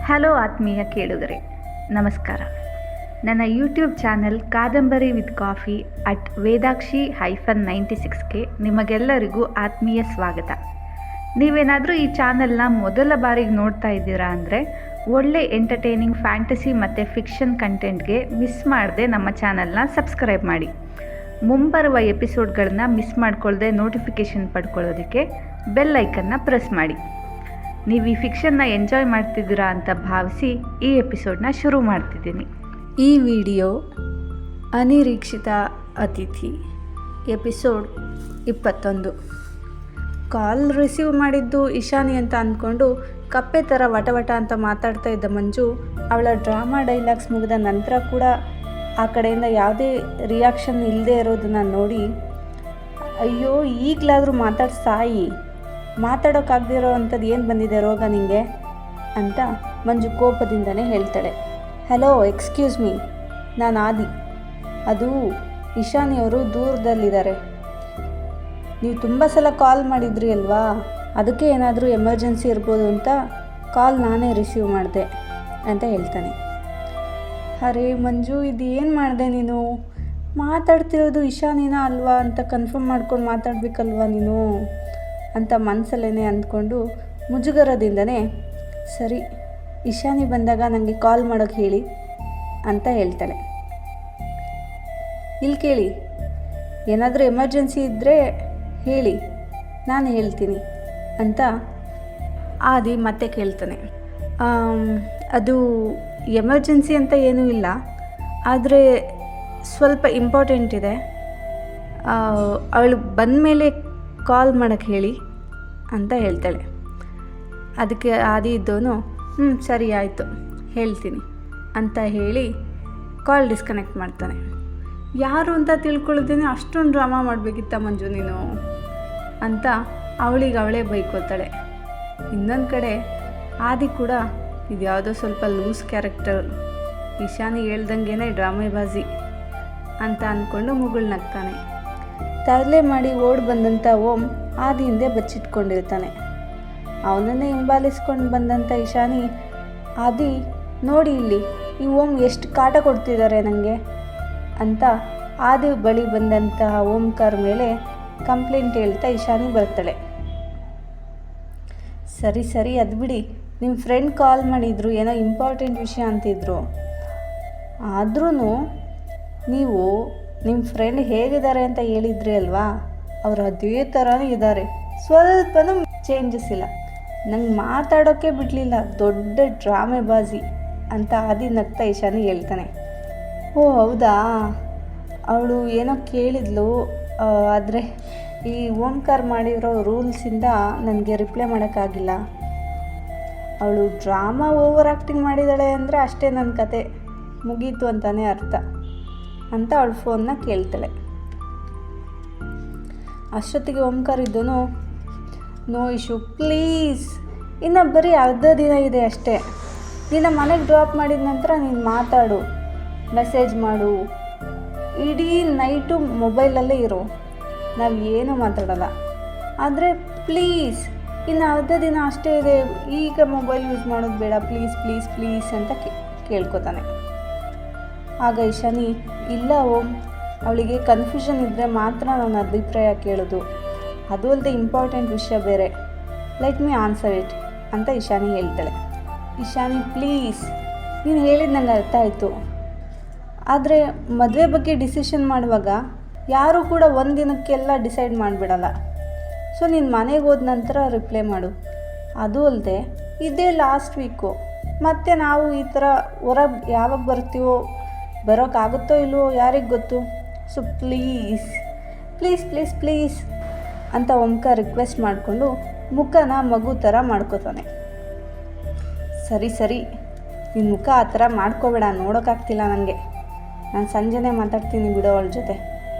Hello ಆತ್ಮೀಯ ಕೇಳುಗರೆ, ನಮಸ್ಕಾರ. ನನ್ನ ಯೂಟ್ಯೂಬ್ ಚಾನಲ್ ಕಾದಂಬರಿ ವಿತ್ ಕಾಫಿ @ವೇದಾಕ್ಷಿ-96ಗೆ ನಿಮಗೆಲ್ಲರಿಗೂ ಆತ್ಮೀಯ ಸ್ವಾಗತ. ನೀವೇನಾದರೂ ಈ ಚಾನಲ್ನ ಮೊದಲ ಬಾರಿಗೆ ನೋಡ್ತಾ ಇದ್ದೀರಾ ಅಂದರೆ ಒಳ್ಳೆ ಎಂಟರ್ಟೈನಿಂಗ್ ಫ್ಯಾಂಟಸಿ ಮತ್ತು ಫಿಕ್ಷನ್ ಕಂಟೆಂಟ್ಗೆ ಮಿಸ್ ಮಾಡದೆ ನಮ್ಮ ಚಾನಲ್ನ ಸಬ್ಸ್ಕ್ರೈಬ್ ಮಾಡಿ. ಮುಂಬರುವ ಎಪಿಸೋಡ್ಗಳನ್ನ ಮಿಸ್ ಮಾಡ್ಕೊಳ್ಳದೆ ನೋಟಿಫಿಕೇಷನ್ ಪಡ್ಕೊಳ್ಳೋದಕ್ಕೆ ಬೆಲ್ ಐಕನ್ನ ಪ್ರೆಸ್ ಮಾಡಿ. ನೀವು ಈ ಫಿಕ್ಷನ್ನ ಎಂಜಾಯ್ ಮಾಡ್ತಿದ್ದೀರಾ ಅಂತ ಭಾವಿಸಿ ಈ ಎಪಿಸೋಡ್ನ ಶುರು ಮಾಡ್ತಿದ್ದೀನಿ. ಈ ವಿಡಿಯೋ ಅನಿರೀಕ್ಷಿತ ಅತಿಥಿ ಎಪಿಸೋಡ್ 21. ಕಾಲ್ ರಿಸೀವ್ ಮಾಡಿದ್ದು ಇಶಾನಿ ಅಂತ ಅಂದ್ಕೊಂಡು ಕಪ್ಪೆ ಥರ ವಟವಟ ಅಂತ ಮಾತಾಡ್ತಾ ಇದ್ದ ಮಂಜು ಅವಳ ಡ್ರಾಮಾ ಡೈಲಾಗ್ಸ್ ಮುಗಿದ ನಂತರ ಕೂಡ ಆ ಕಡೆಯಿಂದ ಯಾವುದೇ ರಿಯಾಕ್ಷನ್ ಇಲ್ಲದೆ ಇರೋದನ್ನು ನೋಡಿ, ಅಯ್ಯೋ ಈಗಲಾದರೂ ಸಾಯಿ, ಮಾತಾಡೋಕ್ಕಾಗದಿರೋ ಅಂಥದ್ದು ಏನು ಬಂದಿದೆ ರೋಗ ನಿಮಗೆ ಅಂತ ಮಂಜು ಕೋಪದಿಂದನೇ ಹೇಳ್ತಾಳೆ. ಹಲೋ, ಎಕ್ಸ್ಕ್ಯೂಸ್ ಮೀ, ನಾನು ಆದಿ. ಅದು ಇಶಾನಿಯವರು ದೂರದಲ್ಲಿದ್ದಾರೆ. ನೀವು ತುಂಬ ಸಲ ಕಾಲ್ ಮಾಡಿದ್ರಿ ಅಲ್ವಾ, ಅದಕ್ಕೆ ಏನಾದರೂ ಎಮರ್ಜೆನ್ಸಿ ಇರ್ಬೋದು ಅಂತ ಕಾಲ್ ನಾನೇ ರಿಸೀವ್ ಮಾಡಿದೆ ಅಂತ ಹೇಳ್ತಾನೆ. ಅರೆ ಮಂಜು, ಇದು ಏನು ಮಾಡಿದೆ ನೀನು? ಮಾತಾಡ್ತಿರೋದು ಇಶಾನಿನ ಅಲ್ವಾ ಅಂತ ಕನ್ಫರ್ಮ್ ಮಾಡ್ಕೊಂಡು ಮಾತಾಡಬೇಕಲ್ವಾ ನೀನು ಅಂತ ಮನಸ್ಸಲ್ಲೇ ಅಂದ್ಕೊಂಡು ಮುಜುಗರದಿಂದನೇ ಸರಿ, ಇಶಾನಿ ಬಂದಾಗ ನನಗೆ ಕಾಲ್ ಮಾಡೋಕ್ಕೆ ಹೇಳಿ ಅಂತ ಹೇಳ್ತಾಳೆ. ಇಲ್ಲಿ ಕೇಳಿ, ಏನಾದರೂ ಎಮರ್ಜೆನ್ಸಿ ಇದ್ದರೆ ಹೇಳಿ, ನಾನು ಹೇಳ್ತೀನಿ ಅಂತ ಆದಿ ಮತ್ತೆ ಕೇಳ್ತಾನೆ. ಅದು ಎಮರ್ಜೆನ್ಸಿ ಅಂತ ಏನೂ ಇಲ್ಲ, ಆದರೆ ಸ್ವಲ್ಪ ಇಂಪಾರ್ಟೆಂಟ್ ಇದೆ. ಅವಳು ಬಂದ ಮೇಲೆ ಕಾಲ್ ಮಾಡೋಕ್ಕೆ ಹೇಳಿ ಅಂತ ಹೇಳ್ತಾಳೆ. ಅದಕ್ಕೆ ಆದಿ ಇದ್ದವನು ಸರಿ ಆಯಿತು ಹೇಳ್ತೀನಿ ಅಂತ ಹೇಳಿ ಕಾಲ್ ಡಿಸ್ಕನೆಕ್ಟ್ ಮಾಡ್ತಾನೆ. ಯಾರು ಅಂತ ತಿಳ್ಕೊಳ್ಳೋದೇನೆ ಅಷ್ಟೊಂದು ಡ್ರಾಮಾ ಮಾಡಬೇಕಿತ್ತ ಮಂಜು ನೀನು ಅಂತ ಅವಳೇ ಬೈಕೋತಾಳೆ. ಇನ್ನೊಂದು ಕಡೆ ಆದಿ ಕೂಡ ಇದು ಯಾವುದೋ ಸ್ವಲ್ಪ ಲೂಸ್ ಕ್ಯಾರೆಕ್ಟರ್, ಇಶಾನಿ ಹೇಳ್ದಂಗೆ ಡ್ರಾಮೆಬಾಜಿ ಅಂತ ಅಂದ್ಕೊಂಡು ಮುಗುಳ್ನಗ್ತಾನೆ. ತರಲೆ ಮಾಡಿ ಓಡಿ ಬಂದಂಥ ಓಂ ಆದಿ ಹಿಂದೆ ಬಚ್ಚಿಟ್ಕೊಂಡಿರ್ತಾನೆ. ಅವನನ್ನೇ ಹಿಂಬಾಲಿಸ್ಕೊಂಡು ಬಂದಂಥ ಇಶಾನಿ, ಆದಿ ನೋಡಿ ಇಲ್ಲಿ ಈ ಓಂ ಎಷ್ಟು ಕಾಟ ಕೊಡ್ತಿದ್ದಾರೆ ನನಗೆ ಅಂತ ಆದಿ ಬಳಿ ಬಂದಂತಹ ಓಂಕಾರ್ ಮೇಲೆ ಕಂಪ್ಲೇಂಟ್ ಹೇಳ್ತಾ ಇಶಾನಿ ಬರ್ತಾಳೆ. ಸರಿ ಅದು ಬಿಡಿ, ನಿಮ್ಮ ಫ್ರೆಂಡ್ ಕಾಲ್ ಮಾಡಿದ್ರು, ಏನೋ ಇಂಪಾರ್ಟೆಂಟ್ ವಿಷಯ ಅಂತಿದ್ರು. ಆದ್ರೂ ನೀವು ನಿಮ್ಮ ಫ್ರೆಂಡ್ ಹೇಗಿದ್ದಾರೆ ಅಂತ ಹೇಳಿದ್ರಿ ಅಲ್ವಾ, ಅವರು ಅದೇ ಥರನೇ ಇದ್ದಾರೆ, ಸ್ವಲ್ಪನೂ ಚೇಂಜಸ್ ಇಲ್ಲ. ನಂಗೆ ಮಾತಾಡೋಕ್ಕೆ ಬಿಡಲಿಲ್ಲ, ದೊಡ್ಡ ಡ್ರಾಮೆಬಾಜಿ ಅಂತ ಆದಿ ನಗ್ತಾ ಇಶಾನಿ ಹೇಳ್ತಾನೆ. ಓ ಹೌದಾ, ಅವಳು ಏನೋ ಕೇಳಿದ್ಲು, ಆದರೆ ಈ ಓಂಕಾರ್ ಮಾಡಿರೋ ರೂಲ್ಸಿಂದ ನನಗೆ ರಿಪ್ಲೈ ಮಾಡೋಕ್ಕಾಗಿಲ್ಲ. ಅವಳು ಡ್ರಾಮಾ ಓವರ್ ಆ್ಯಕ್ಟಿಂಗ್ ಮಾಡಿದ್ದಾಳೆ ಅಂದರೆ ಅಷ್ಟೇ, ನನ್ನ ಕತೆ ಮುಗೀತು ಅಂತಲೇ ಅರ್ಥ ಅಂತ ಅವಳು ಫೋನ್ನ ಕೇಳ್ತಾಳೆ. ಅಷ್ಟೊತ್ತಿಗೆ ಓಂಕಾರ್ ಇದ್ದನು, ನೋ ಇಶ್ಯೂ ಪ್ಲೀಸ್, ಇನ್ನು ಬರೀ ಅರ್ಧ ದಿನ ಇದೆ ಅಷ್ಟೇ. ನಿನ್ನ ಮನೆಗೆ ಡ್ರಾಪ್ ಮಾಡಿದ ನಂತರ ನೀನು ಮಾತಾಡು, ಮೆಸೇಜ್ ಮಾಡು, ಇಡೀ ನೈಟು ಮೊಬೈಲಲ್ಲೇ ಇರು, ನಾವು ಏನೂ ಮಾತಾಡೋಲ್ಲ. ಆದರೆ ಪ್ಲೀಸ್ ಇನ್ನು ಅರ್ಧ ದಿನ ಅಷ್ಟೇ ಇದೆ, ಈಗ ಮೊಬೈಲ್ ಯೂಸ್ ಮಾಡೋದು ಬೇಡ, ಪ್ಲೀಸ್ ಪ್ಲೀಸ್ ಪ್ಲೀಸ್ ಅಂತ ಕೇಳ್ಕೊತಾನೆ. ಆಗ ಇಶಾನಿ, ಇಲ್ಲ ಓಂ, ಅವಳಿಗೆ ಕನ್ಫ್ಯೂಷನ್ ಇದ್ದರೆ ಮಾತ್ರ ನನ್ನ ಅಭಿಪ್ರಾಯ ಕೇಳೋದು, ಅದು ಅಲ್ಲದೆ ಇಂಪಾರ್ಟೆಂಟ್ ವಿಷಯ ಬೇರೆ, ಲೆಟ್ ಮೀ ಆನ್ಸರ್ ಇಟ್ ಅಂತ ಇಶಾನಿ ಹೇಳ್ತಾಳೆ. ಇಶಾನಿ ಪ್ಲೀಸ್, ನೀನು ಹೇಳಿದ ನಂಗೆ ಅರ್ಥ ಆಯಿತು, ಆದರೆ ಮದುವೆ ಬಗ್ಗೆ ಡಿಸಿಷನ್ ಮಾಡುವಾಗ ಯಾರೂ ಕೂಡ ಒಂದು ದಿನಕ್ಕೆಲ್ಲ ಡಿಸೈಡ್ ಮಾಡಿಬಿಡಲ್ಲ. ಸೊ ನೀನು ಮನೆಗೆ ಹೋದ ನಂತರ ರಿಪ್ಲೈ ಮಾಡು. ಅದು ಅಲ್ಲದೆ ಇದೇ ಲಾಸ್ಟ್ ವೀಕು, ಮತ್ತು ನಾವು ಈ ಥರ ಹೊರಗೆ ಯಾವಾಗ ಬರ್ತೀವೋ, ಬರೋಕ್ಕಾಗುತ್ತೋ ಇಲ್ವೋ ಯಾರಿಗೆ ಗೊತ್ತು. So please please please please ಅಂತ ಓಂಕಾರ ರಿಕ್ವೆಸ್ಟ್ ಮಾಡಿಕೊಂಡು ಮುಖನ ಮಗು ಥರ ಮಾಡ್ಕೋತಾನೆ. ಸರಿ ನಿನ್ನ ಮುಖ ಆ ಥರ ಮಾಡ್ಕೋಬೇಡ, ನೋಡೋಕ್ಕಾಗ್ತಿಲ್ಲ ನನಗೆ, ನಾನು ಸಂಜೆನೇ ಮಾತಾಡ್ತೀನಿ ಬಿಡೋ ಅವಳ ಜೊತೆ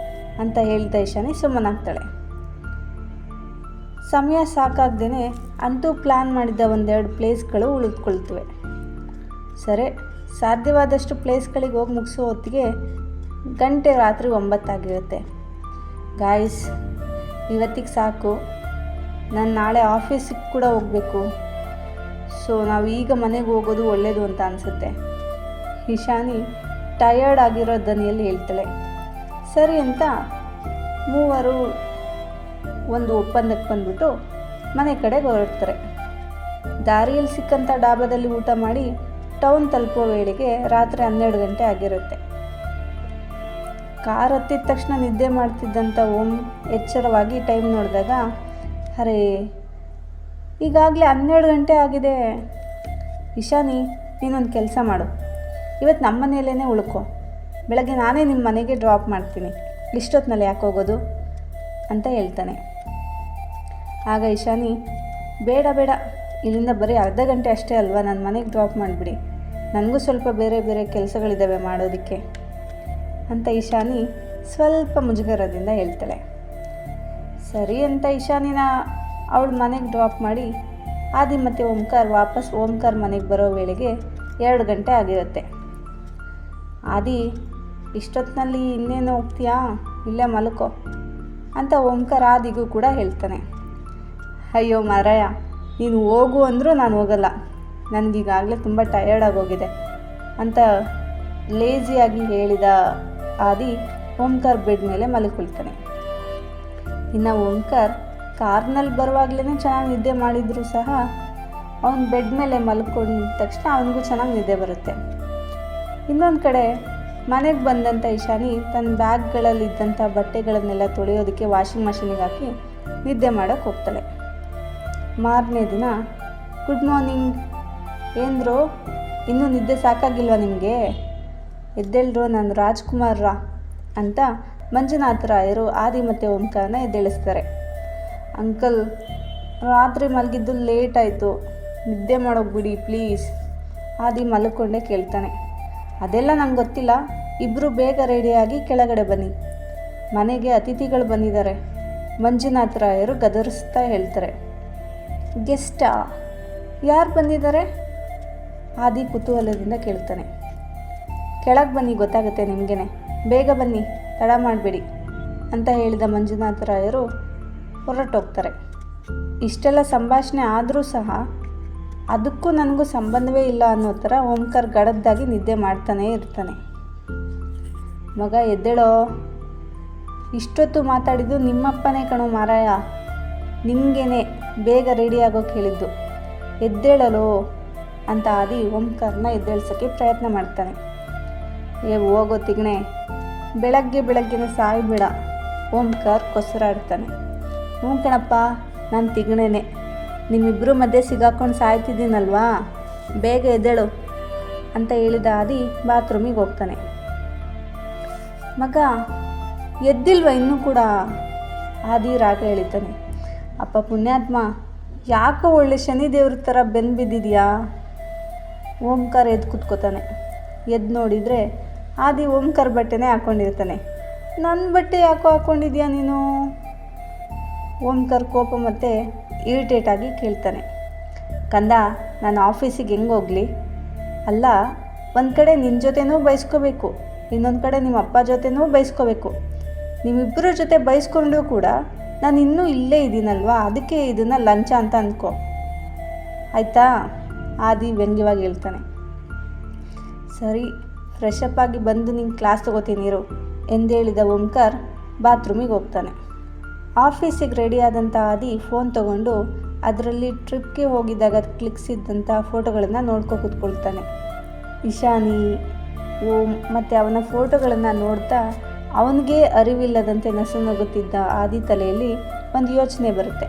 ಅಂತ ಹೇಳ್ತಾ ಇಶಾನಿ ಸುಮ್ಮನಾಗ್ತಾಳೆ. ಸಮಯ ಸಾಕಾಗ್ದೇ ಅಂತೂ ಪ್ಲ್ಯಾನ್ ಮಾಡಿದ್ದ ಒಂದೆರಡು ಪ್ಲೇಸ್ಗಳು ಉಳಿದುಕೊಳ್ತವೆ. ಸರಿ, ಸಾಧ್ಯವಾದಷ್ಟು ಪ್ಲೇಸ್ಗಳಿಗೆ ಹೋಗಿ ಮುಗಿಸೋ ಹೊತ್ತಿಗೆ ಗಂಟೆ ರಾತ್ರಿ 9 ಆಗಿರುತ್ತೆ. ಗಾಯ್ಸ್, ಇವತ್ತಿಗೆ ಸಾಕು, ನಾನು ನಾಳೆ ಆಫೀಸಿಗೆ ಕೂಡ ಹೋಗಬೇಕು. ಸೊ ನಾವು ಈಗ ಮನೆಗೆ ಹೋಗೋದು ಒಳ್ಳೆಯದು ಅಂತ ಅನಿಸುತ್ತೆ. ಇಶಾನಿ ಟಯರ್ಡ್ ಆಗಿರೋ ದನಿಯಲ್ಲಿ ಹೇಳ್ತಾಳೆ. ಸರಿ ಅಂತ ಮೂವರು ಒಂದು ಒಪ್ಪಂದಕ್ಕೆ ಬಂದ್ಬಿಟ್ಟು ಮನೆ ಕಡೆಗೆ ಹೊರಡ್ತಾರೆ. ದಾರಿಯಲ್ಲಿ ಸಿಕ್ಕಂಥ ಡಾಬಾದಲ್ಲಿ ಊಟ ಮಾಡಿ ಟೌನ್ ತಲುಪೋ ವೇಳೆಗೆ ರಾತ್ರಿ 12 ಗಂಟೆ ಆಗಿರುತ್ತೆ. ಕಾರ್ ಹತ್ತಿದ ತಕ್ಷಣ ನಿದ್ದೆ ಮಾಡ್ತಿದ್ದಂಥ ಓಂ ಎಚ್ಚರವಾಗಿ ಟೈಮ್ ನೋಡಿದಾಗ, ಅರೆ ಈಗಾಗಲೇ 12 ಗಂಟೆ ಆಗಿದೆ. ಇಶಾನಿ, ನೀನೊಂದು ಕೆಲಸ ಮಾಡು, ಇವತ್ತು ನಮ್ಮ ಮನೆಯಲ್ಲೇ ಉಳ್ಕೊ, ಬೆಳಗ್ಗೆ ನಾನೇ ನಿಮ್ಮ ಮನೆಗೆ ಡ್ರಾಪ್ ಮಾಡ್ತೀನಿ, ಇಷ್ಟೊತ್ತಿನಲ್ಲಿ ಯಾಕೆ ಹೋಗೋದು ಅಂತ ಹೇಳ್ತಾನೆ. ಆಗ ಇಶಾನಿ, ಬೇಡ ಬೇಡ, ಇಲ್ಲಿಂದ ಬರೀ ಅರ್ಧ ಗಂಟೆ ಅಷ್ಟೇ ಅಲ್ವಾ, ನನ್ನ ಮನೆಗೆ ಡ್ರಾಪ್ ಮಾಡಿಬಿಡಿ, ನನಗೂ ಸ್ವಲ್ಪ ಬೇರೆ ಬೇರೆ ಕೆಲಸಗಳಿದ್ದಾವೆ ಮಾಡೋದಕ್ಕೆ ಅಂತ ಇಶಾನಿ ಸ್ವಲ್ಪ ಮುಜುಗರದಿಂದ ಹೇಳ್ತಾಳೆ. ಸರಿ ಅಂತ ಇಶಾನಿನ ಅವಳ ಮನೆಗೆ ಡ್ರಾಪ್ ಮಾಡಿ ಆದಿ ಮತ್ತು ಓಂಕಾರ್ ಮನೆಗೆ ಬರೋ ವೇಳೆಗೆ 2 ಗಂಟೆ ಆಗಿರುತ್ತೆ. ಆದಿ, ಇಷ್ಟೊತ್ತಿನಲ್ಲಿ ಇನ್ನೇನು ಹೋಗ್ತೀಯಾ, ಇಲ್ಲೇ ಮಲ್ಕೋ ಅಂತ ಓಂಕಾರ್ ಆದಿಗೂ ಕೂಡ ಹೇಳ್ತಾನೆ. ಅಯ್ಯೋ ಮಾರಾಯ, ನೀನು ಹೋಗು ಅಂದರೂ ನಾನು ಹೋಗಲ್ಲ, ನನಗೀಗಾಗಲೇ ತುಂಬ ಟಯರ್ಡ್ ಆಗೋಗಿದೆ ಅಂತ ಲೇಜಿಯಾಗಿ ಹೇಳಿದ ಆದಿ ಓಂಕಾರ್ ಬೆಡ್ ಮೇಲೆ ಮಲ್ಕೊಳ್ತಾನೆ. ಇನ್ನು ಓಂಕಾರ್ ಕಾರ್ನಲ್ಲಿ ಬರುವಾಗಲೇ ಚೆನ್ನಾಗಿ ನಿದ್ದೆ ಮಾಡಿದರೂ ಸಹ ಅವನ ಬೆಡ್ ಮೇಲೆ ಮಲ್ಕೊಂಡ ತಕ್ಷಣ ಅವನಿಗೂ ಚೆನ್ನಾಗಿ ನಿದ್ದೆ ಬರುತ್ತೆ. ಇನ್ನೊಂದು ಕಡೆ ಮನೆಗೆ ಬಂದಂಥ ಇಶಾನಿ ತನ್ನ ಬ್ಯಾಗ್ಗಳಲ್ಲಿದ್ದಂಥ ಬಟ್ಟೆಗಳನ್ನೆಲ್ಲ ತೊಳೆಯೋದಕ್ಕೆ ವಾಷಿಂಗ್ ಮಷೀನಿಗೆ ಹಾಕಿ ನಿದ್ದೆ ಮಾಡೋಕ್ಕೆ ಹೋಗ್ತಾಳೆ. ಮಾರನೇ ದಿನ, ಗುಡ್ ಮಾರ್ನಿಂಗ್, ಏನ್ರೋ ಇನ್ನೂ ನಿದ್ದೆ ಸಾಕಾಗಿಲ್ವ ನಿಮಗೆ, ಎದ್ದೇಳ್ರು, ನಾನು ರಾಜ್ಕುಮಾರ್ರ ಅಂತ ಮಂಜುನಾಥ ರಾಯರು ಆದಿ ಮತ್ತು ಓಂಕಾರನ ಎದ್ದೇಳಿಸ್ತಾರೆ. ಅಂಕಲ್, ರಾತ್ರಿ ಮಲಗಿದ್ದು ಲೇಟ್ ಆಯಿತು, ನಿದ್ದೆ ಮಾಡೋಗ್ಬಿಡಿ ಪ್ಲೀಸ್. ಆದಿ ಮಲ್ಕೊಂಡೇ ಕೇಳ್ತಾನೆ. ಅದೆಲ್ಲ ನಂಗೆ ಗೊತ್ತಿಲ್ಲ, ಇಬ್ಬರು ಬೇಗ ರೆಡಿಯಾಗಿ ಕೆಳಗಡೆ ಬನ್ನಿ, ಮನೆಗೆ ಅತಿಥಿಗಳು ಬಂದಿದ್ದಾರೆ, ಮಂಜುನಾಥ ರಾಯರು ಗದರಿಸ್ತಾ ಹೇಳ್ತಾರೆ. ಗೆಸ್ಟಾ? ಯಾರು ಬಂದಿದ್ದಾರೆ? ಆದಿ ಕುತೂಹಲದಿಂದ ಕೇಳ್ತಾನೆ. ಕೆಳಗೆ ಬನ್ನಿ, ಗೊತ್ತಾಗುತ್ತೆ ನಿಮಗೇನೆ, ಬೇಗ ಬನ್ನಿ, ತಡ ಮಾಡಬೇಡಿ ಅಂತ ಹೇಳಿದ ಮಂಜುನಾಥ ರಾಯರು ಹೊರಟೋಗ್ತಾರೆ. ಇಷ್ಟೆಲ್ಲ ಸಂಭಾಷಣೆ ಆದರೂ ಸಹ ಅದಕ್ಕೂ ನನಗೂ ಸಂಬಂಧವೇ ಇಲ್ಲ ಅನ್ನೋ ಥರ ಓಂಕಾರ್ ಗಡದ್ದಾಗಿ ನಿದ್ದೆ ಮಾಡ್ತಾನೇ ಇರ್ತಾನೆ. ಮಗ ಎದ್ದೇಳೋ, ಇಷ್ಟೊತ್ತು ಮಾತಾಡಿದ್ದು ನಿಮ್ಮಪ್ಪನೇ ಕಣೋ ಮಾರಾಯ, ನಿಮಗೇನೆ ಬೇಗ ರೆಡಿ ಆಗೋಕ್ಕೆ ಹೇಳಿದ್ದು, ಎದ್ದೇಳಲು ಅಂತ ಆದಿ ಓಂಕಾರನ ಎದ್ದೇಳ್ಸೋಕ್ಕೆ ಪ್ರಯತ್ನ ಮಾಡ್ತಾನೆ. ಹೋಗೋ ತಿಗಣೆ, ಬೆಳಗ್ಗೆನೇ ಸಾಯ್ಬೇಡ, ಓಂಕಾರ್ ಕೊಸರಾಡ್ತಾನೆ. ಹ್ಞೂ ಕಣಪ್ಪ, ನಾನು ತಿಗಣೆನೆ, ನಿಮ್ಮಿಬ್ಬರು ಮಧ್ಯೆ ಸಿಗಾಕೊಂಡು ಸಾಯ್ತಿದ್ದೀನಲ್ವಾ, ಬೇಗ ಎದ್ದೇಳು ಅಂತ ಹೇಳಿದ ಆದಿ ಬಾತ್ರೂಮಿಗೆ ಹೋಗ್ತಾನೆ. ಮಗ ಎದ್ದಿಲ್ವ ಇನ್ನೂ ಕೂಡ? ಆದಿ ರಾಗ ಎಳಿತಾನೆ. ಅಪ್ಪ ಪುಣ್ಯಾತ್ಮ, ಯಾಕೋ ಒಳ್ಳೆ ಶನಿ ದೇವ್ರ ಥರ ಬೆನ್ನು ಬಿದ್ದಿದೆಯಾ? ಓಂಕಾರ್ ಎದ್ದು ಕೂತ್ಕೋತಾನೆ. ಎದ್ದು ನೋಡಿದರೆ ಆದಿ ಓಂಕಾರ್ ಬಟ್ಟೆನೇ ಹಾಕ್ಕೊಂಡಿರ್ತಾನೆ. ನನ್ನ ಬಟ್ಟೆ ಯಾಕೋ ಹಾಕ್ಕೊಂಡಿದ್ಯಾ ನೀನು? ಓಂಕಾರ್ ಕೋಪ ಮತ್ತು ಇರಿಟೇಟಾಗಿ ಕೇಳ್ತಾನೆ. ಕಂದ, ನಾನು ಆಫೀಸಿಗೆ ಹೆಂಗೆ ಹೋಗಲಿ? ಅಲ್ಲ, ಒಂದು ಕಡೆ ನಿನ್ನ ಜೊತೆನೂ ಬೈಸ್ಕೋಬೇಕು, ಇನ್ನೊಂದು ಕಡೆ ನಿಮ್ಮ ಅಪ್ಪ ಜೊತೆನೂ ಬೈಸ್ಕೋಬೇಕು. ನಿಮ್ಮಿಬ್ಬರ ಜೊತೆ ಬೈಸ್ಕೊಂಡು ಕೂಡ ನಾನು ಇನ್ನೂ ಇಲ್ಲೇ ಇದ್ದೀನಲ್ವಾ, ಅದಕ್ಕೆ ಇದನ್ನು ಲಂಚ ಅಂತ ಅಂದ್ಕೋ, ಆಯಿತಾ? ಆದಿ ವ್ಯಂಗ್ಯವಾಗಿ ಹೇಳ್ತಾನೆ. ಸರಿ, ಫ್ರೆಶ್ ಅಪ್ ಆಗಿ ಬಂದು ನಿಂಗೆ ಕ್ಲಾಸ್ ತೊಗೋತೀನಿರು ಎಂದೇಳಿದ ಓಂಕಾರ್ ಬಾತ್ರೂಮಿಗೆ ಹೋಗ್ತಾನೆ. ಆಫೀಸಿಗೆ ರೆಡಿಯಾದಂಥ ಆದಿ ಫೋನ್ ತೊಗೊಂಡು ಅದರಲ್ಲಿ ಟ್ರಿಪ್ಗೆ ಹೋಗಿದ್ದಾಗ ಕ್ಲಿಕ್ಸಿದ್ದಂಥ ಫೋಟೋಗಳನ್ನು ನೋಡ್ಕೊ ಕೂತ್ಕೊಳ್ತಾನೆ. ಇಶಾನಿ, ಓಂ ಮತ್ತು ಅವನ ಫೋಟೋಗಳನ್ನು ನೋಡ್ತಾ ಅವನಿಗೆ ಅರಿವಿಲ್ಲದಂತೆ ನಸುನಗುತ್ತಿದ್ದ ಆದಿ ತಲೆಯಲ್ಲಿ ಒಂದು ಯೋಚನೆ ಬರುತ್ತೆ.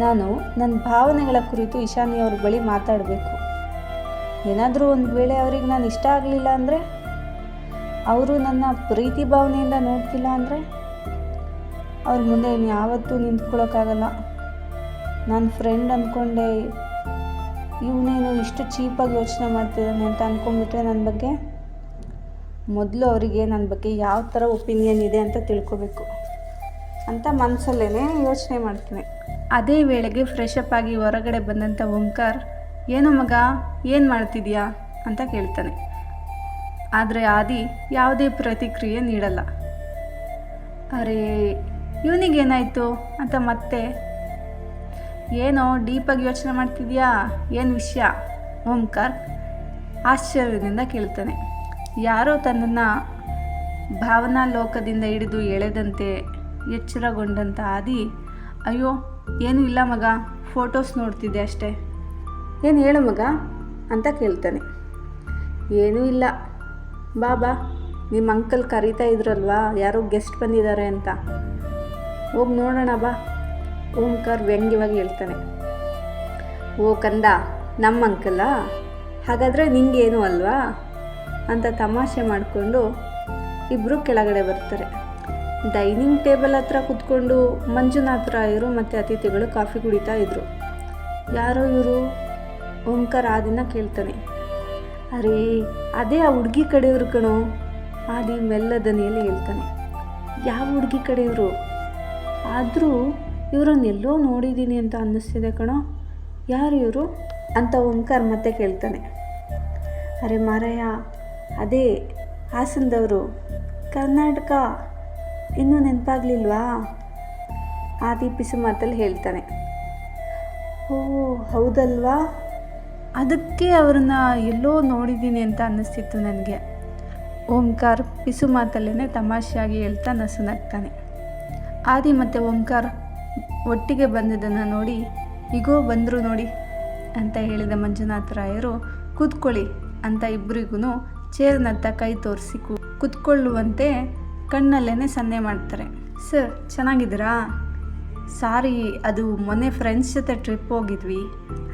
ನಾನು ನನ್ನ ಭಾವನೆಗಳ ಕುರಿತು ಇಶಾನಿಯವ್ರ ಬಳಿ ಮಾತಾಡಬೇಕು. ಏನಾದರೂ ಒಂದು ವೇಳೆ ಅವ್ರಿಗೆ ನಾನು ಇಷ್ಟ ಆಗಲಿಲ್ಲ ಅಂದರೆ, ಅವರು ನನ್ನ ಪ್ರೀತಿ ಭಾವನೆಯಿಂದ ನೋಡ್ತಿಲ್ಲ ಅಂದರೆ, ಅವ್ರ ಮುಂದೆ ಯಾವತ್ತೂ ನಿಂತ್ಕೊಳ್ಳೋಕ್ಕಾಗಲ್ಲ. ನನ್ನ ಫ್ರೆಂಡ್ ಅಂದ್ಕೊಂಡೆ ಇವನೇನು ಇಷ್ಟು ಚೀಪಾಗಿ ಯೋಚನೆ ಮಾಡ್ತಿದ್ದಾನೆ ಅಂತ ಅಂದ್ಕೊಂಡ್ಬಿಟ್ರೆ ನನ್ನ ಬಗ್ಗೆ, ಮೊದಲು ಅವರಿಗೆ ನನ್ನ ಬಗ್ಗೆ ಯಾವ ಥರ ಒಪಿನಿಯನ್ ಇದೆ ಅಂತ ತಿಳ್ಕೊಬೇಕು ಅಂತ ಮನಸ್ಸಲ್ಲೇ ಯೋಚನೆ ಮಾಡ್ತೀನಿ. ಅದೇ ವೇಳೆಗೆ ಫ್ರೆಶ್ ಅಪ್ ಆಗಿ ಹೊರಗಡೆ ಬಂದಂಥ ಓಂಕಾರ್, ಏನು ಮಗ, ಏನು ಮಾಡ್ತಿದ್ಯಾ ಅಂತ ಕೇಳ್ತಾನೆ. ಆದರೆ ಆದಿ ಯಾವುದೇ ಪ್ರತಿಕ್ರಿಯೆ ನೀಡಲ್ಲ. ಅರೇ ಇವನಿಗೇನಾಯಿತು ಅಂತ ಮತ್ತೆ ಏನೋ ಡೀಪಾಗಿ ಯೋಚನೆ ಮಾಡ್ತಿದ್ಯಾ, ಏನು ವಿಷಯ? ಓಂಕಾರ್ ಆಶ್ಚರ್ಯದಿಂದ ಕೇಳ್ತಾನೆ. ಯಾರೋ ತನ್ನನ್ನು ಭಾವನಾ ಲೋಕದಿಂದ ಹಿಡಿದು ಎಳೆದಂತೆ ಎಚ್ಚರಗೊಂಡಂಥ ಆದಿ, ಅಯ್ಯೋ ಏನೂ ಇಲ್ಲ ಮಗ, ಫೋಟೋಸ್ ನೋಡ್ತಿದ್ದೆ ಅಷ್ಟೇ. ಏನು ಹೇಳು ಮಗ ಅಂತ ಕೇಳ್ತಾನೆ. ಏನೂ ಇಲ್ಲ, ಬಾ ನಿಮ್ಮ ಅಂಕಲ್ ಕರೀತಾ ಇದ್ರಲ್ವಾ, ಯಾರೋ ಗೆಸ್ಟ್ ಬಂದಿದ್ದಾರೆ ಅಂತ, ಹೋಗಿ ನೋಡೋಣ ಬಾ. ಓಂಕಾರ್ ವ್ಯಂಗ್ಯವಾಗಿ ಹೇಳ್ತಾನೆ. ಓ ಕಂದ, ನಮ್ಮ ಅಂಕಲ್ಲ, ಹಾಗಾದರೆ ನಿಂಗೇನು ಅಲ್ವಾ ಅಂತ ತಮಾಷೆ ಮಾಡಿಕೊಂಡು ಇಬ್ಬರು ಕೆಳಗಡೆ ಬರ್ತಾರೆ. ಡೈನಿಂಗ್ ಟೇಬಲ್ ಹತ್ರ ಕೂತ್ಕೊಂಡು ಮಂಜುನಾಥ್ ರಾಯರು ಮತ್ತು ಅತಿಥಿಗಳು ಕಾಫಿ ಕುಡಿತಾ ಇದ್ರು. ಯಾರೋ ಇವರು? ಓಂಕಾರ್ ಆದಿನ ಕೇಳ್ತಾನೆ. ಅರೇ ಅದೇ ಆ ಹುಡುಗಿ ಕಡೆಯವರು ಕಣೋ, ಆದಿ ಮೆಲ್ಲ ದನಿಯಲ್ಲಿ ಹೇಳ್ತಾನೆ. ಯಾವ ಹುಡುಗಿ ಕಡೆಯವರು? ಆದರೂ ಇವರನ್ನೆಲ್ಲೋ ನೋಡಿದ್ದೀನಿ ಅಂತ ಅನ್ನಿಸ್ತಿದೆ ಕಣೋ, ಯಾರು ಇವರು ಅಂತ ಓಂಕಾರ್ ಮತ್ತೆ ಕೇಳ್ತಾನೆ. ಅರೆ ಮಾರಾಯ, ಅದೇ ಹಾಸನದವರು, ಕರ್ನಾಟಕ, ಇನ್ನೂ ನೆನಪಾಗಲಿಲ್ವಾ? ಆದಿ ಪಿಸು ಮಾತಲ್ಲಿ ಹೇಳ್ತಾನೆ. ಓ ಹೌದಲ್ವಾ, ಅದಕ್ಕೆ ಅವ್ರನ್ನ ಎಲ್ಲೋ ನೋಡಿದ್ದೀನಿ ಅಂತ ಅನ್ನಿಸ್ತಿತ್ತು ನನಗೆ. ಓಂಕಾರ್ ಪಿಸು ಮಾತಲ್ಲೇ ತಮಾಷೆಯಾಗಿ ಹೇಳ್ತಾ ನಸುನಗ್ತಾನೆ. ಆದಿ ಮತ್ತು ಓಂಕಾರ್ ಒಟ್ಟಿಗೆ ಬಂದಿದ್ದನ್ನು ನೋಡಿ, ಈಗೋ ಬಂದರು ನೋಡಿ ಅಂತ ಹೇಳಿದ ಮಂಜುನಾಥ ರಾಯರು, ಕೂತ್ಕೊಳ್ಳಿ ಅಂತ ಇಬ್ಬರಿಗೂ ಚೇರ್ನತ್ತ ಕೈ ತೋರಿಸಿ ಕೂತ್ಕೊಳ್ಳುವಂತೆ ಕಣ್ಣಲ್ಲೇ ಸನ್ನೆ ಮಾಡ್ತಾರೆ. ಸರ್ ಚೆನ್ನಾಗಿದ್ದೀರಾ? ಸಾರಿ, ಅದು ಮೊನ್ನೆ ಫ್ರೆಂಡ್ಸ್ ಜೊತೆ ಟ್ರಿಪ್ ಹೋಗಿದ್ವಿ,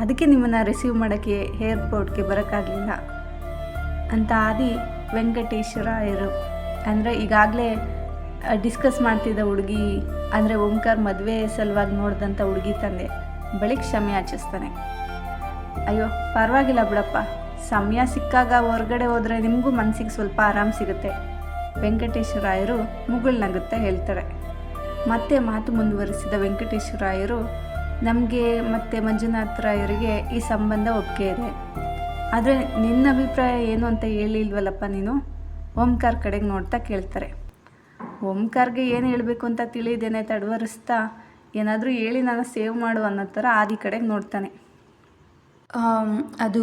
ಅದಕ್ಕೆ ನಿಮ್ಮನ್ನು ರಿಸೀವ್ ಮಾಡೋಕ್ಕೆ ಏರ್ಪೋರ್ಟ್ಗೆ ಬರೋಕ್ಕಾಗಲಿಲ್ಲ ಅಂತ ಆದಿ ವೆಂಕಟೇಶ್ವರಾಯರು ಅಂದರೆ ಈಗಾಗಲೇ ಡಿಸ್ಕಸ್ ಮಾಡ್ತಿದ್ದ ಹುಡುಗಿ, ಅಂದರೆ ಓಂಕಾರ್ ಮದುವೆ ಸಲುವಾಗಿ ನೋಡಿದಂಥ ಹುಡುಗಿ ತಂದೆ ಬಳಿಕ ಕ್ಷಮೆ ಯಾಚಿಸ್ತಾನೆ. ಅಯ್ಯೋ ಪರವಾಗಿಲ್ಲ ಬಿಡಪ್ಪ, ಸಮಯ ಸಿಕ್ಕಾಗ ಹೊರಗಡೆ ಹೋದರೆ ನಿಮಗೂ ಮನಸ್ಸಿಗೆ ಸ್ವಲ್ಪ ಆರಾಮ್ ಸಿಗುತ್ತೆ. ವೆಂಕಟೇಶ್ವರಾಯರು ಮುಗುಳ್ನಗುತ್ತಾ ಹೇಳ್ತಾರೆ. ಮತ್ತೆ ಮಾತು ಮುಂದುವರಿಸಿದ ವೆಂಕಟೇಶ್ವರಾಯರು, ನಮಗೆ ಮತ್ತು ಮಂಜುನಾಥ ರಾಯರಿಗೆ ಈ ಸಂಬಂಧ ಒಪ್ಪಿಗೆ ಇದೆ, ಆದರೆ ನಿನ್ನ ಅಭಿಪ್ರಾಯ ಏನು ಅಂತ ಹೇಳಿಲ್ವಲ್ಲಪ್ಪ ನೀನು? ಓಂಕಾರ್ ಕಡೆಗೆ ನೋಡ್ತಾ ಕೇಳ್ತಾರೆ. ಓಂಕಾರ್ಗೆ ಏನು ಹೇಳಬೇಕು ಅಂತ ತಿಳಿದೇನೆ ತಡವರಿಸ್ತಾ, ಏನಾದರೂ ಹೇಳಿ ನಾನು ಸೇವ್ ಮಾಡು ಅನ್ನೋ ಥರ ಆದಿ ಕಡೆಗೆ ನೋಡ್ತಾನೆ. ಅದು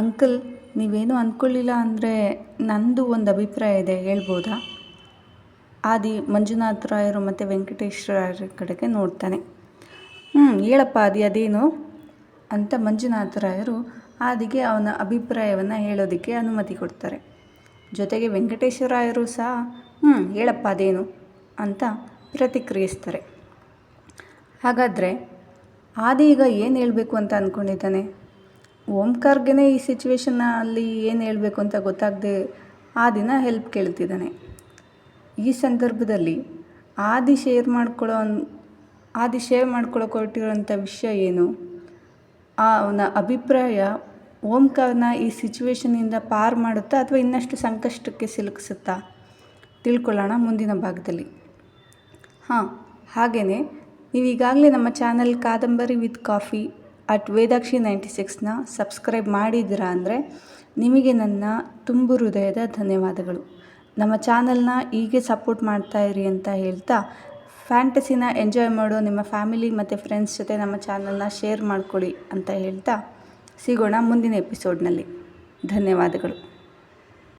ಅಂಕಲ್, ನೀವೇನು ಅಂದ್ಕೊಳ್ಳಿಲ್ಲ ಅಂದರೆ ನಂದು ಒಂದು ಅಭಿಪ್ರಾಯ ಇದೆ, ಹೇಳ್ಬೋದಾ? ಆದಿ ಮಂಜುನಾಥ ರಾಯರು ಮತ್ತು ವೆಂಕಟೇಶ್ವರ ಕಡೆಗೆ ನೋಡ್ತಾನೆ. ಹೇಳಪ್ಪ ಆದಿ, ಅದೇನು ಅಂತ ಮಂಜುನಾಥ ರಾಯರು ಆದಿಗೆ ಅವನ ಅಭಿಪ್ರಾಯವನ್ನು ಹೇಳೋದಕ್ಕೆ ಅನುಮತಿ ಕೊಡ್ತಾರೆ. ಜೊತೆಗೆ ವೆಂಕಟೇಶ್ವರಾಯರು ಸಹ ಹೇಳಪ್ಪ ಅದೇನು ಅಂತ ಪ್ರತಿಕ್ರಿಯಿಸ್ತಾರೆ. ಹಾಗಾದರೆ ಆದಿ ಈಗ ಏನು ಹೇಳಬೇಕು ಅಂತ ಅಂದ್ಕೊಂಡಿದ್ದಾನೆ? ಓಂಕಾರ್ಗೆ ಈ ಸಿಚುವೇಶನಲ್ಲಿ ಏನು ಹೇಳಬೇಕು ಅಂತ ಗೊತ್ತಾಗದೆ ಆದಿನ ಹೆಲ್ಪ್ ಕೇಳ್ತಿದ್ದಾನೆ. ಈ ಸಂದರ್ಭದಲ್ಲಿ ಆದಿ ಶೇರ್ ಮಾಡ್ಕೊಳ್ಳೋಕೆ ಹೊರಟಿರೋಂಥ ವಿಷಯ ಏನು? ಅವನ ಅಭಿಪ್ರಾಯ ಓಂಕಾರ್ನ ಈ ಸಿಚುವೇಶನಿಂದ ಪಾರು ಮಾಡುತ್ತಾ ಅಥವಾ ಇನ್ನಷ್ಟು ಸಂಕಷ್ಟಕ್ಕೆ ಸಿಲುಕಿಸುತ್ತಾ? ತಿಳ್ಕೊಳ್ಳೋಣ ಮುಂದಿನ ಭಾಗದಲ್ಲಿ. ಹಾಗೆಯೇ ನೀವು ಈಗಾಗಲೇ ನಮ್ಮ ಚಾನಲ್ ಕಾದಂಬರಿ ವಿತ್ ಕಾಫಿ @ವೇದಾಕ್ಷಿ 96ನ ಸಬ್ಸ್ಕ್ರೈಬ್ ಮಾಡಿದ್ದೀರಾ ಅಂದರೆ ನಿಮಗೆ ನನ್ನ ತುಂಬು ಹೃದಯದ ಧನ್ಯವಾದಗಳು. ನಮ್ಮ ಚಾನಲ್ನ ಹೀಗೆ ಸಪೋರ್ಟ್ ಮಾಡ್ತಾಯಿರಿ ಅಂತ ಹೇಳ್ತಾ, ಫ್ಯಾಂಟಸಿನ ಎಂಜಾಯ್ ಮಾಡೋ ನಿಮ್ಮ ಫ್ಯಾಮಿಲಿ ಮತ್ತು ಫ್ರೆಂಡ್ಸ್ ಜೊತೆ ನಮ್ಮ ಚಾನಲ್ನ ಶೇರ್ ಮಾಡ್ಕೊಳ್ಳಿ ಅಂತ ಹೇಳ್ತಾ ಸಿಗೋಣ ಮುಂದಿನ ಎಪಿಸೋಡ್ನಲ್ಲಿ. ಧನ್ಯವಾದಗಳು.